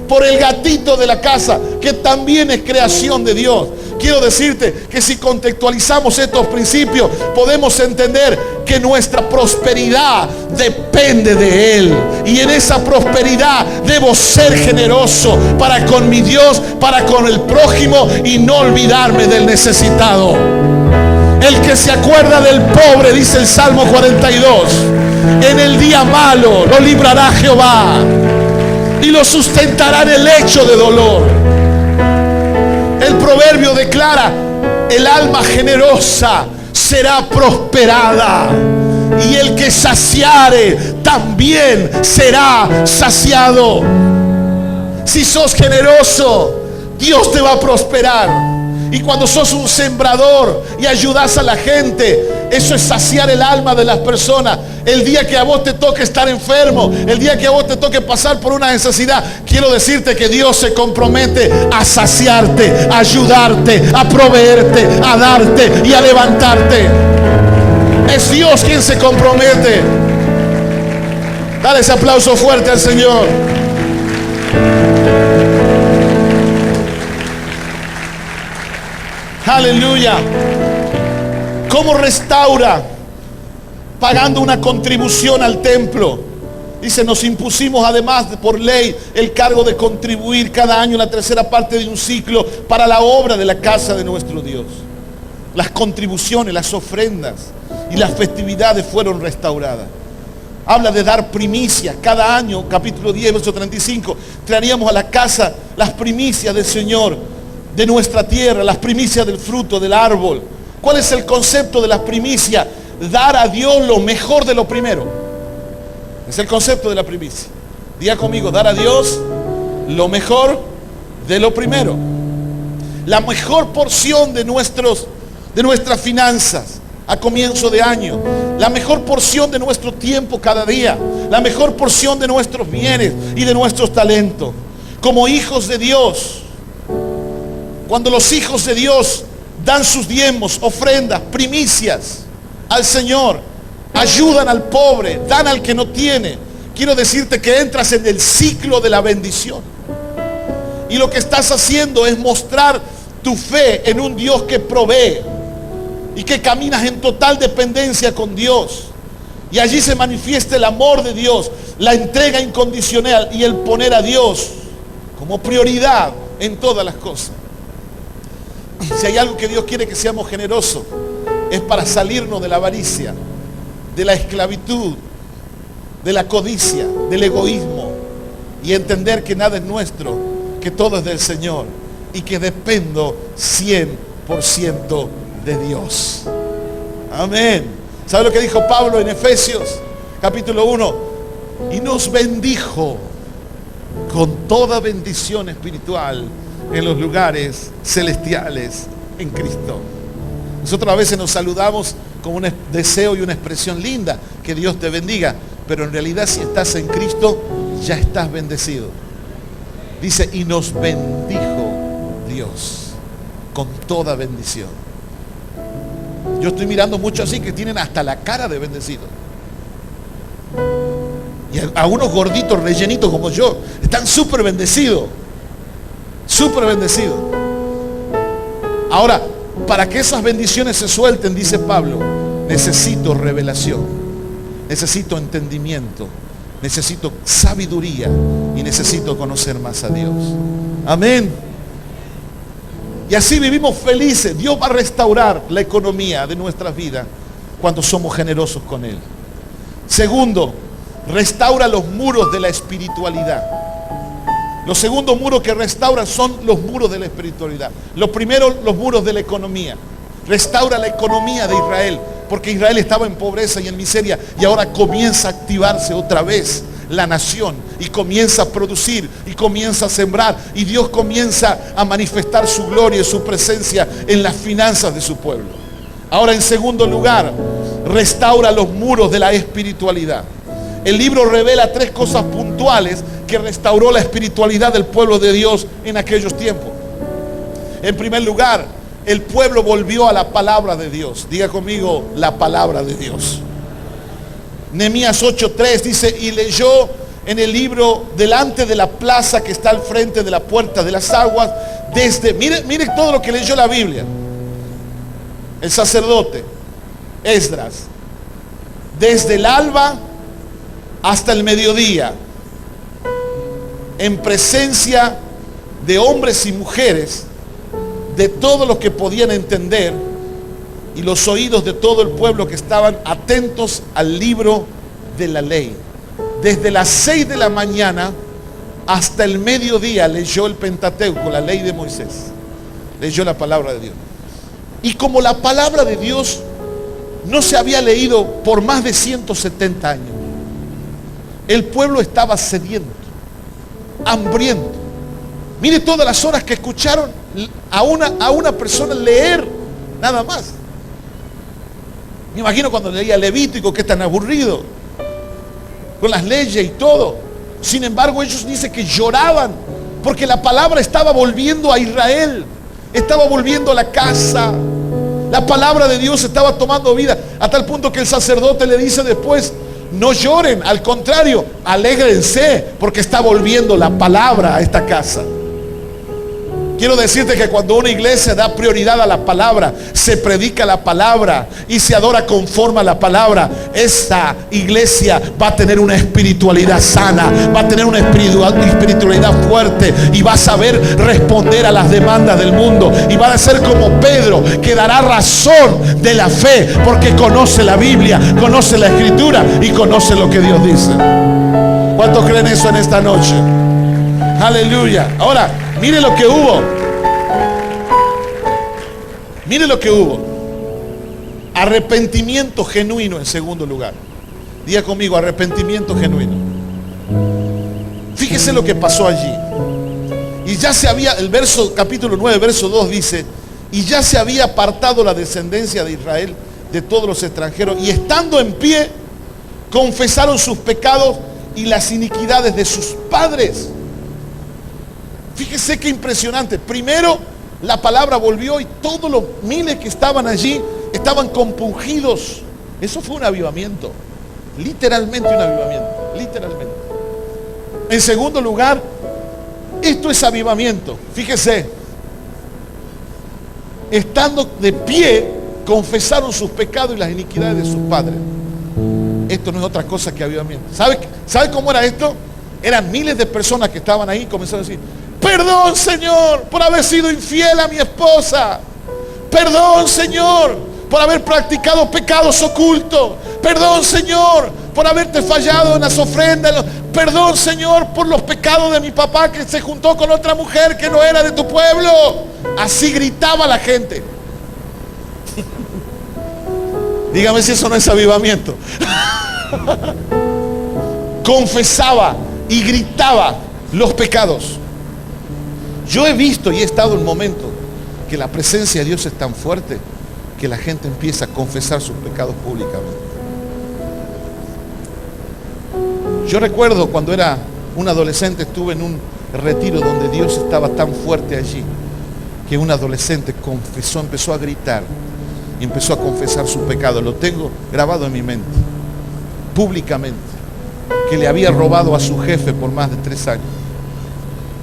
[SPEAKER 1] por el gatito de la casa, que también es creación de Dios. Quiero decirte que si contextualizamos estos principios, podemos entender que nuestra prosperidad depende de Él. Y en esa prosperidad debo ser generoso para con mi Dios, para con el prójimo, y no olvidarme del necesitado. El que se acuerda del pobre, dice el Salmo 42, en el día malo lo librará Jehová y lo sustentará en el lecho de dolor. El proverbio declara: el alma generosa será prosperada, y el que saciare también será saciado. Si sos generoso, Dios te va a prosperar. Y cuando sos un sembrador y ayudas a la gente, eso es saciar el alma de las personas. El día que a vos te toque estar enfermo, el día que a vos te toque pasar por una necesidad, quiero decirte que Dios se compromete a saciarte, a ayudarte, a proveerte, a darte y a levantarte. Es Dios quien se compromete. Dale ese aplauso fuerte al Señor. Aleluya. ¿Cómo restaura? Pagando una contribución al templo. Dice: nos impusimos además por ley el cargo de contribuir cada año la tercera parte de un ciclo para la obra de la casa de nuestro Dios. Las contribuciones, las ofrendas y las festividades fueron restauradas. Habla de dar primicias. Cada año, capítulo 10, verso 35, traeríamos a la casa las primicias del Señor, de nuestra tierra, las primicias del fruto del árbol. ¿Cuál es el concepto de las primicias? Dar a Dios lo mejor de lo primero. Es el concepto de la primicia. Diga conmigo: dar a Dios lo mejor de lo primero. La mejor porción de nuestras finanzas a comienzo de año, la mejor porción de nuestro tiempo cada día, la mejor porción de nuestros bienes y de nuestros talentos. Como hijos de Dios, cuando los hijos de Dios dan sus diezmos, ofrendas, primicias al Señor, ayudan al pobre, dan al que no tiene, quiero decirte que entras en el ciclo de la bendición. Y lo que estás haciendo es mostrar tu fe en un Dios que provee y que caminas en total dependencia con Dios. Y allí se manifiesta el amor de Dios, la entrega incondicional y el poner a Dios como prioridad en todas las cosas. Si hay algo que Dios quiere que seamos generosos, es para salirnos de la avaricia, de la esclavitud, de la codicia, del egoísmo, y entender que nada es nuestro, que todo es del Señor y que dependo 100% de Dios. Amén. ¿Sabe lo que dijo Pablo en Efesios capítulo 1? y nos bendijo con toda bendición espiritual en los lugares celestiales en Cristo. Nosotros a veces nos saludamos con un deseo y una expresión linda, que Dios te bendiga, pero en realidad si estás en Cristo ya estás bendecido. Dice, y nos bendijo Dios con toda bendición. Yo estoy mirando muchos así que tienen hasta la cara de bendecido. Y a unos gorditos rellenitos como yo están súper bendecidos. Súper bendecidos. Ahora, para que esas bendiciones se suelten, dice Pablo, necesito revelación, necesito entendimiento, necesito sabiduría y necesito conocer más a Dios. Amén. Y así vivimos felices. Dios va a restaurar la economía de nuestras vidas cuando somos generosos con Él. Segundo, restaura los muros de la espiritualidad. Los segundos muros que restaura son los muros de la espiritualidad. Los primeros, los muros de la economía. Restaura la economía de Israel, porque Israel estaba en pobreza y en miseria, y ahora comienza a activarse otra vez la nación, y comienza a producir, y comienza a sembrar, y Dios comienza a manifestar su gloria y su presencia en las finanzas de su pueblo. Ahora, en segundo lugar, restaura los muros de la espiritualidad. El libro revela 3 cosas puntuales que restauró la espiritualidad del pueblo de Dios en aquellos tiempos. En primer lugar, el pueblo volvió a la palabra de Dios. Diga conmigo, la palabra de Dios. Nehemías 8:3 dice, y leyó en el libro delante de la plaza que está al frente de la puerta de las aguas, mire todo lo que leyó la Biblia. El sacerdote Esdras, desde el alba hasta el mediodía, en presencia de hombres y mujeres, de todos los que podían entender, y los oídos de todo el pueblo que estaban atentos al libro de la ley. Desde las 6 de la mañana hasta el mediodía leyó el Pentateuco, la ley de Moisés. Leyó la palabra de Dios. Y como la palabra de Dios no se había leído por más de 170 años, el pueblo estaba sediento, hambriento. Mire todas las horas que escucharon a una persona leer, nada más. Me imagino cuando leía Levítico, que es tan aburrido, con las leyes y todo. Sin embargo, ellos dicen que lloraban, porque la palabra estaba volviendo a Israel, estaba volviendo a la casa. La palabra de Dios estaba tomando vida, a tal punto que el sacerdote le dice después, no lloren, al contrario, alégrense, porque está volviendo la palabra a esta casa. Quiero decirte que cuando una iglesia da prioridad a la palabra, se predica la palabra y se adora conforme a la palabra, esta iglesia va a tener una espiritualidad sana, va a tener una espiritualidad fuerte, y va a saber responder a las demandas del mundo, y va a ser como Pedro, que dará razón de la fe, porque conoce la Biblia, conoce la Escritura y conoce lo que Dios dice. ¿Cuántos creen eso en esta noche? Aleluya. Ahora, mire lo que hubo. Mire lo que hubo. Arrepentimiento genuino en segundo lugar. Diga conmigo, arrepentimiento genuino. Fíjese lo que pasó allí. Y ya se había, el verso, capítulo 9, verso 2 dice, y ya se había apartado la descendencia de Israel de todos los extranjeros, y estando en pie, confesaron sus pecados y las iniquidades de sus padres. Fíjese qué impresionante. Primero la palabra volvió, y todos los miles que estaban allí estaban compungidos. Eso fue un avivamiento. Literalmente un avivamiento. Literalmente. En segundo lugar, esto es avivamiento. Fíjese. Estando de pie, confesaron sus pecados y las iniquidades de sus padres. Esto no es otra cosa que avivamiento. ¿Sabe cómo era esto? Eran miles de personas que estaban ahí y comenzaron a decir, perdón, Señor, por haber sido infiel a mi esposa. Perdón, Señor, por haber practicado pecados ocultos. Perdón, Señor, por haberte fallado en las ofrendas. Perdón, Señor, por los pecados de mi papá, que se juntó con otra mujer que no era de tu pueblo. Así gritaba la gente. Dígame si eso no es avivamiento. confesaba y gritaba los pecados. Yo he visto y he estado en momentos que la presencia de Dios es tan fuerte que la gente empieza a confesar sus pecados públicamente. Yo recuerdo cuando era un adolescente, estuve en un retiro donde Dios estaba tan fuerte allí que un adolescente confesó, empezó a gritar y empezó a confesar su pecado. Lo tengo grabado en mi mente, públicamente, que le había robado a su jefe por más de 3 años.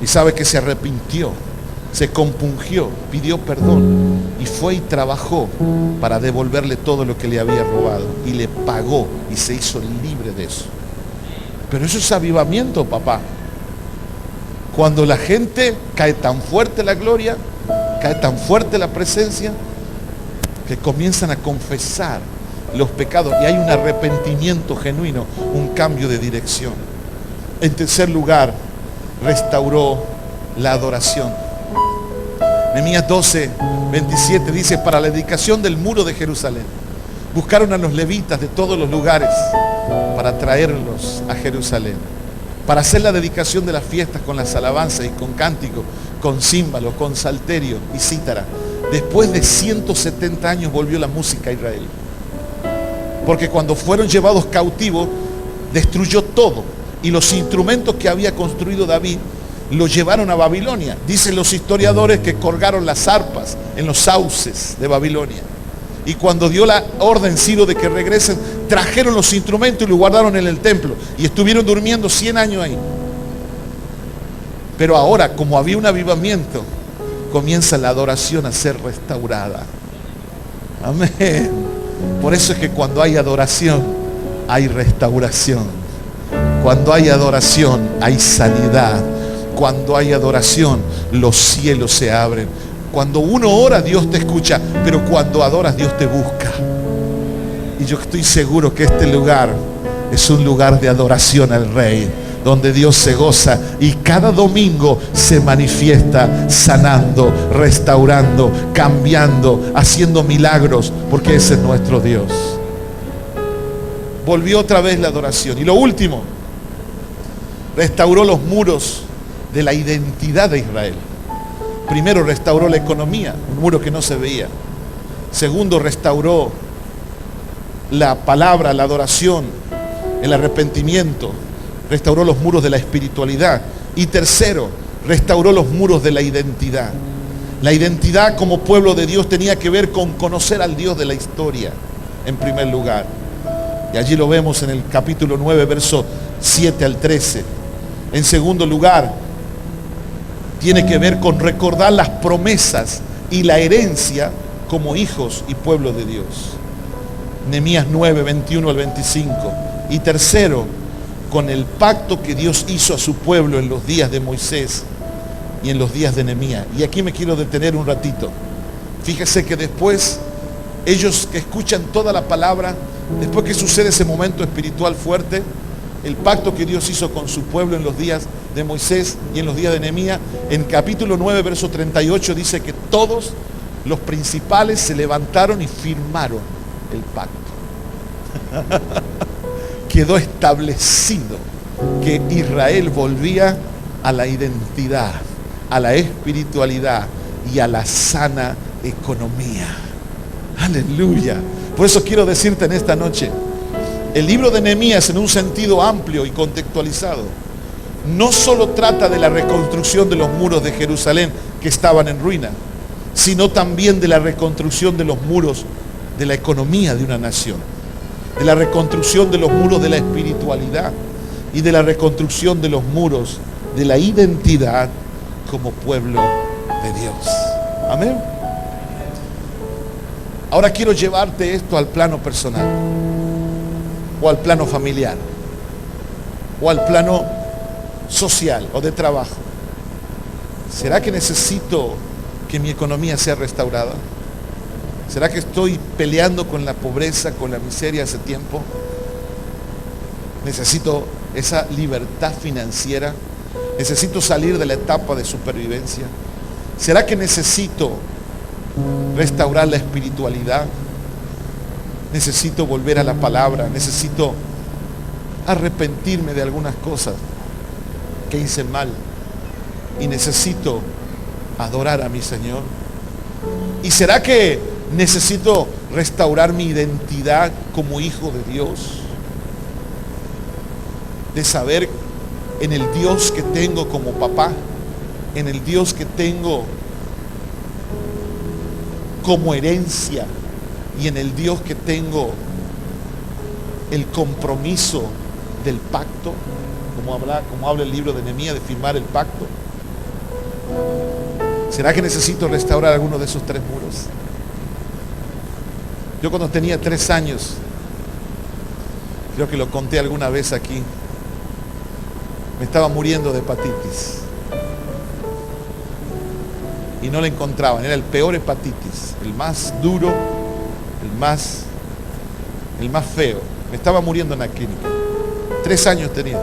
[SPEAKER 1] Y sabe que se arrepintió, se compungió, pidió perdón y fue y trabajó para devolverle todo lo que le había robado. Y le pagó y se hizo libre de eso. Pero eso es avivamiento, papá. Cuando la gente cae tan fuerte la gloria, cae tan fuerte la presencia, que comienzan a confesar los pecados y hay un arrepentimiento genuino, un cambio de dirección. En tercer lugar, restauró la adoración. Nehemías 12:27 dice: para la dedicación del muro de Jerusalén, buscaron a los levitas de todos los lugares para traerlos a Jerusalén, para hacer la dedicación de las fiestas con las alabanzas y con cánticos, con címbalo, con salterio y cítara. Después de 170 años volvió la música a Israel. Porque cuando fueron llevados cautivos, destruyó todo. Y los instrumentos que había construido David los llevaron a Babilonia. Dicen los historiadores que colgaron las arpas en los sauces de Babilonia. Y cuando dio la orden Ciro de que regresen, trajeron los instrumentos y los guardaron en el templo. Y estuvieron durmiendo 100 años ahí. Pero ahora, como había un avivamiento, comienza la adoración a ser restaurada. Amén. Por eso es que cuando hay adoración, hay restauración. Cuando hay adoración, hay sanidad. Cuando hay adoración, los cielos se abren. Cuando uno ora, Dios te escucha, pero cuando adoras, Dios te busca. Y yo estoy seguro que este lugar es un lugar de adoración al Rey, donde Dios se goza y cada domingo se manifiesta sanando, restaurando, cambiando, haciendo milagros, porque ese es nuestro Dios. Volvió otra vez la adoración. Y lo último, restauró los muros de la identidad de Israel. Primero restauró la economía, un muro que no se veía. Segundo, restauró la palabra, la adoración, el arrepentimiento. Restauró los muros de la espiritualidad. Y tercero, restauró los muros de la identidad. La identidad como pueblo de Dios tenía que ver con conocer al Dios de la historia, en primer lugar. Y allí lo vemos en el capítulo 9, verso 7 al 13. En segundo lugar, tiene que ver con recordar las promesas y la herencia como hijos y pueblo de Dios. Nehemías 9, 21 al 25. Y tercero, con el pacto que Dios hizo a su pueblo en los días de Moisés y en los días de Nehemías. Y aquí me quiero detener un ratito. Fíjese que después, ellos que escuchan toda la palabra, después que sucede ese momento espiritual fuerte, el pacto que Dios hizo con su pueblo en los días de Moisés y en los días de Nehemías, en capítulo 9, verso 38, dice que todos los principales se levantaron y firmaron el pacto. Quedó establecido que Israel volvía a la identidad, a la espiritualidad y a la sana economía. Aleluya. Por eso quiero decirte en esta noche, el libro de Nehemías, en un sentido amplio y contextualizado, no solo trata de la reconstrucción de los muros de Jerusalén que estaban en ruina, sino también de la reconstrucción de los muros de la economía de una nación, de la reconstrucción de los muros de la espiritualidad y de la reconstrucción de los muros de la identidad como pueblo de Dios. Amén. Ahora quiero llevarte esto al plano personal, o al plano familiar, o al plano social o de trabajo. ¿Será que necesito que mi economía sea restaurada? ¿Será que estoy peleando con la pobreza, con la miseria hace tiempo? Necesito esa libertad financiera. Necesito salir de la etapa de supervivencia. ¿Será que necesito restaurar la espiritualidad? Necesito volver a la palabra. Necesito arrepentirme de algunas cosas que hice mal y necesito adorar a mi Señor? ¿Y será que necesito restaurar mi identidad como hijo de Dios? De saber en el Dios que tengo como papá, en el Dios que tengo como herencia y en el Dios que tengo el compromiso del pacto, como habla el libro de Nehemías, de firmar el pacto. ¿Será que necesito restaurar alguno de esos 3 muros? Yo cuando tenía 3 años, creo que lo conté alguna vez aquí, me estaba muriendo de hepatitis y no la encontraban. Era el peor hepatitis, el más duro, el más feo. Me estaba muriendo en la clínica. 3 años tenía.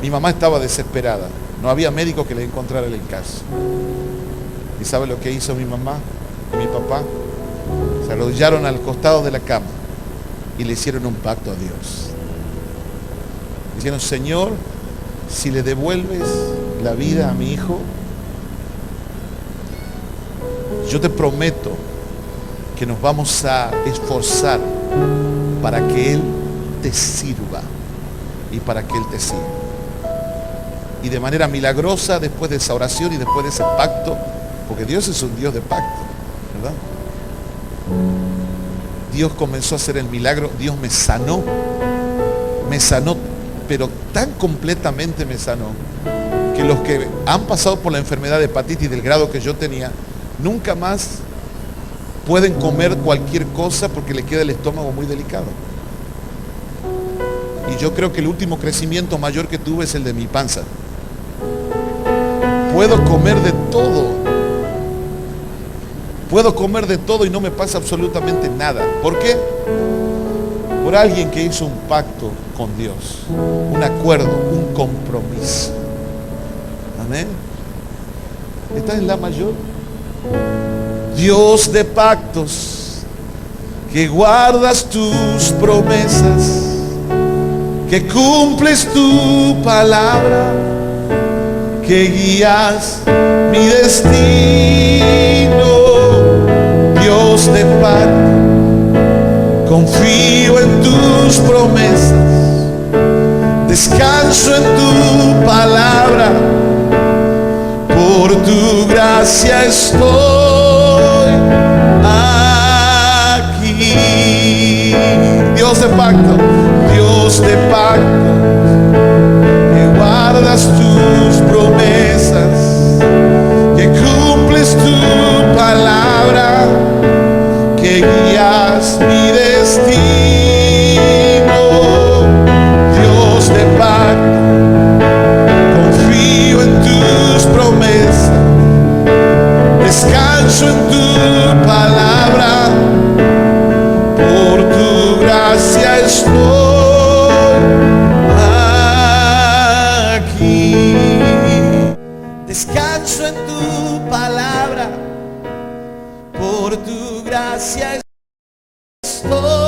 [SPEAKER 1] Mi mamá estaba desesperada. No había médico que le encontrara el caso. ¿Y sabe lo que hizo mi mamá y mi papá? Se arrodillaron al costado de la cama y le hicieron un pacto a Dios. Dijeron: Señor, si le devuelves la vida a mi hijo, yo te prometo que nos vamos a esforzar para que Él te sirva y para que Él te siga. Y de manera milagrosa, después de esa oración y después de ese pacto, porque Dios es un Dios de pacto, ¿verdad? Dios comenzó a hacer el milagro. Dios me sanó, pero tan completamente me sanó, que los que han pasado por la enfermedad de hepatitis del grado que yo tenía, nunca más pueden comer cualquier cosa porque le queda el estómago muy delicado. Y yo creo que el último crecimiento mayor que tuve es el de mi panza. Puedo comer de todo. Puedo comer de todo y no me pasa absolutamente nada. ¿Por qué? Por alguien que hizo un pacto con Dios, un acuerdo, un compromiso. Amén. ¿Estás en la mayor? Dios de pactos, que guardas tus promesas, que cumples tu palabra, que guías mi destino. Dios de pacto, confío en tus promesas, descanso en tu palabra, por tu gracia estoy aquí. Dios de pacto, Dios de pacto, que guardas tus promesas, que cumples tu palabra, que guías mi destino. Dios de pacto, confío en tus promesas, descanso en tu palabra, por tu gracia estoy aquí. Descanso en tu palabra, por tu gracia estoy